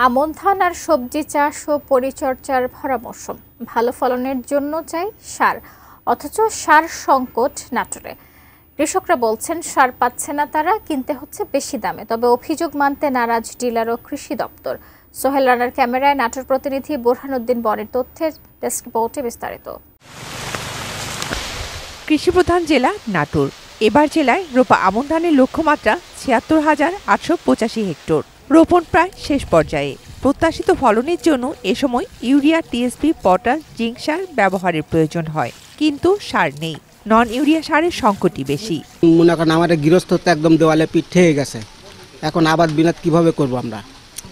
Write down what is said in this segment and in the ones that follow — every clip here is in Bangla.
আমন ধান আর সবজি চাষ ও পরিচর্যার ভরা মৌসুম। ভালো ফলনের জন্য চাই সার, অথচ সার সংকট নাটোরে। কৃষকরা বলছেন সার পাচ্ছে না তারা, কিনতে হচ্ছে বেশি দামে। তবে অভিযোগ মানতে নারাজ ডিলার ও কৃষি দপ্তর। সোহেল রানার ক্যামেরায় নাটোর প্রতিনিধি বোরহানুদ্দিন বনের তথ্যের ডেস্ক রিপোর্টে বিস্তারিত। কৃষিপ্রধান জেলা নাটোর। এবার জেলায় রোপা আমন ধানের লক্ষ্যমাত্রা ৭৬,৮৮৫ হেক্টর। রোপণ প্রায় শেষ পর্যায়ে। প্রত্যাশিত ফলনের জন্য এ সময় ইউরিয়া, টিএসপি, পটাশ, জিঙ্ক সার ব্যবহারের প্রয়োজন হয়, কিন্তু সার নেই। নন ইউরিয়া সারের সংকটই বেশি। মনে করেন আমাদের গৃহস্থতা একদম দেওয়ালে পিঠ ঠেকে গেছে। এখন আবাদ বিনাদ কিভাবে করব আমরা?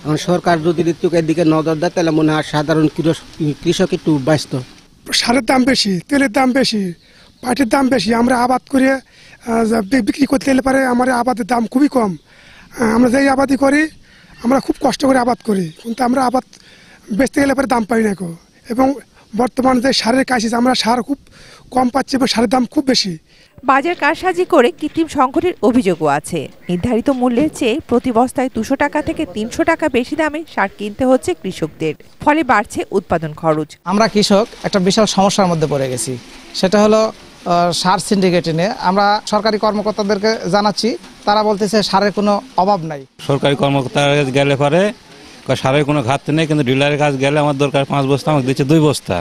এখন সরকার যদি ঋতুকের দিকে নজর দেয় তাহলে মনে হয় সাধারণ কৃষক একটু ব্যস্ত। সারের দাম বেশি, তেলের দাম বেশি, পাটের দাম বেশি। আমরা আবাদ করে বিক্রি করতে গেলে পারে আমাদের আবাদের দাম খুবই কম। আমরা যেই আবাদই করি আমরা খুব কষ্ট করে আবাদ করি, কিন্তু আমরা আবাদ বেচতে গেলে পরে দাম পাই না। এবং বর্তমানে যে সারের ক্রাইসিস, আমরা সার খুব কম পাচ্ছি এবং সারের দাম খুব বেশি। বাজার কারসাজি করে কৃত্রিম সংকটের অভিযোগও আছে। নির্ধারিত মূল্যের চেয়ে প্রতি বস্তায় ২০০ টাকা থেকে ৩০০ টাকা বেশি দামে সার কিনতে হচ্ছে কৃষকদের। ফলে বাড়ছে উৎপাদন খরচ। আমরা কৃষক একটা বিশাল সমস্যার মধ্যে পড়ে গেছি। সেটা হলো সার সিন্ডিকেটে নিয়ে আমরা সরকারি কর্মকর্তাদেরকে জানাচ্ছি, তারা বলতেছে সারের কোনো অভাব নাই। সরকারি কর্মকর্তার কাছে গেলে পরে সারের কোনো ঘাটতি নেই, কিন্তু ডিলারের কাছে গেলে আমার দরকার 5 বস্তা, আমাকে দিচ্ছে 2 বস্তা।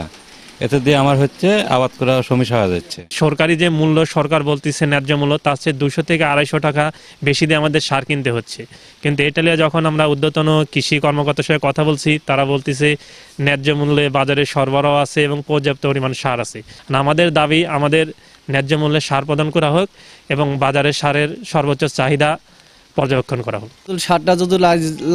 এতে দিয়ে আমার হচ্ছে আবাদ করা সমস্যা হয়ে যাচ্ছে। সরকারি যে মূল্য সরকার বলতেছে ন্যায্য মূল্য, তার চেয়ে 200 থেকে 250 টাকা বেশি দিয়ে আমাদের সার কিনতে হচ্ছে। কিন্তু এটা নিয়ে যখন আমরা ঊর্ধ্বতন কৃষি কর্মকর্তার সঙ্গে কথা বলছি, তারা বলতেছে ন্যায্য মূল্যে বাজারে সরবরাহ আছে এবং পর্যাপ্ত পরিমাণ সার আছে। আমাদের দাবি আমাদের ন্যায্য মূল্যে সার প্রদান করা হোক এবং বাজারে সারের সর্বোচ্চ চাহিদা পর্যবেক্ষণ করা হোক। সারটা যদি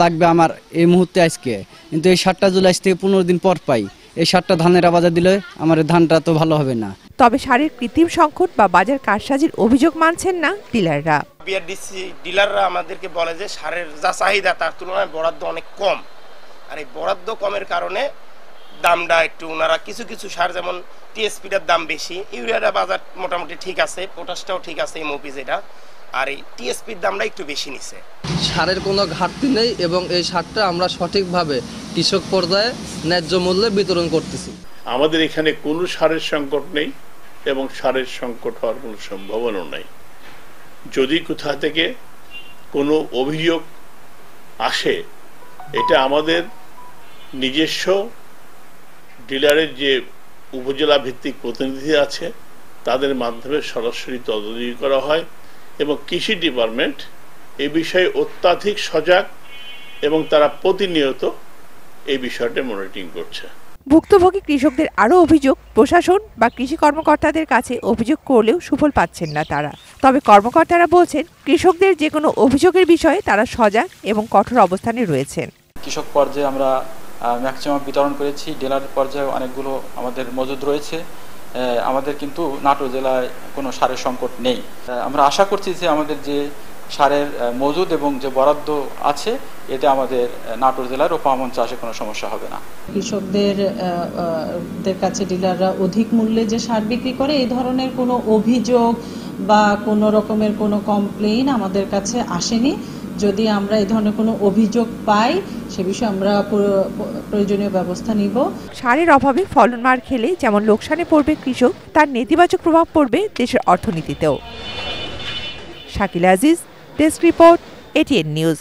লাগবে আমার এই মুহূর্তে আজকে, কিন্তু এই সারটা যদি আজ থেকে 15 দিন পর পাই, এই সারটা ধানের আবাদে দিলে আমার ধানটা তো ভালো হবে না। তবে সারের কৃত্রিম সংকট বা বাজার কারসাজির অভিযোগ মানছেন না ডিলাররা। বিআরডিসি ডিলাররা আমাদেরকে বলে যে সারের যা চাহিদা তার তুলনায় বরাদ্দ অনেক কম, আর এই বরাদ্দ কমের কারণে দামটা একটু ওনারা কিছু কিছু সার যেমন টিএসপিটার দাম বেশি, ইউরিয়াটা বাজার মোটামুটি ঠিক আছে, পটাশটাও ঠিক আছে, এমওপি যেটা, আর এই টিএসপির দামটা একটু বেশি নিছে। সারের কোনো ঘাটতি নেই এবং এই সারটা আমরা সঠিকভাবে কৃষক পর্যায়ে ন্যায্য মূল্যে বিতরণ করতেছি। আমাদের এখানে কোনো সারের সংকট নেই এবং সারের সংকট হওয়ার কোনো সম্ভাবনা নেই। যদি কোথা থেকে কোনো অভিযোগ আসে, এটা আমাদের নিজস্ব ডিলারের যে উপজেলা ভিত্তিক প্রতিনিধি আছে তাদের মাধ্যমে সরাসরি তদারকি করা হয় এবং কৃষি ডিপার্টমেন্ট এই বিষয়ে অত্যাধিক সজাগ এবং তারা প্রতিনিয়ত এই বিষয়টা মনিটরিং করছে। ভুক্তভোগী কৃষকদের আরও অভিযোগ, প্রশাসন বা কৃষি কর্মকর্তাদের কাছে অভিযোগ করলেও সুফল পাচ্ছেন না তারা। তবে কর্মকর্তারা বলছেন কৃষকদের যে কোনো অভিযোগের বিষয়ে তারা সজাগ এবং কঠোর অবস্থানে রয়েছেন। কৃষক পর্যায়ে আমরা ম্যাক্সিমাম বিতরণ করেছি, ডিলার পর্যায়ে অনেকগুলো আমাদের মজুদ রয়েছে। আমাদের কিন্তু নাটোর জেলায় কোনো সারের সংকট নেই। আমরা আশা করছি যে আমাদের যে সারের মজুদ এবং যে বরাদ্দ আছে, এতে আমাদের নাটোর জেলার রোপা আমন চাষে কোনো সমস্যা হবে না। কৃষকদের কাছে ডিলাররা অধিক মূল্যে যে সার বিক্রি করে, এই ধরনের কোনো অভিযোগ বা কোনো রকমের কোনো কমপ্লেইন আমাদের কাছে আসেনি। যদি আমরা এই ধরনের কোনো অভিযোগ পাই, সে বিষয়ে আমরা প্রয়োজনীয় ব্যবস্থা নিব। সারের অভাবে ফলন মার খেলে যেমন লোকসানে পড়বে কৃষক, তার নেতিবাচক প্রভাব পড়বে দেশের অর্থনীতিতেও। Shakila Aziz, desk report, ATN news.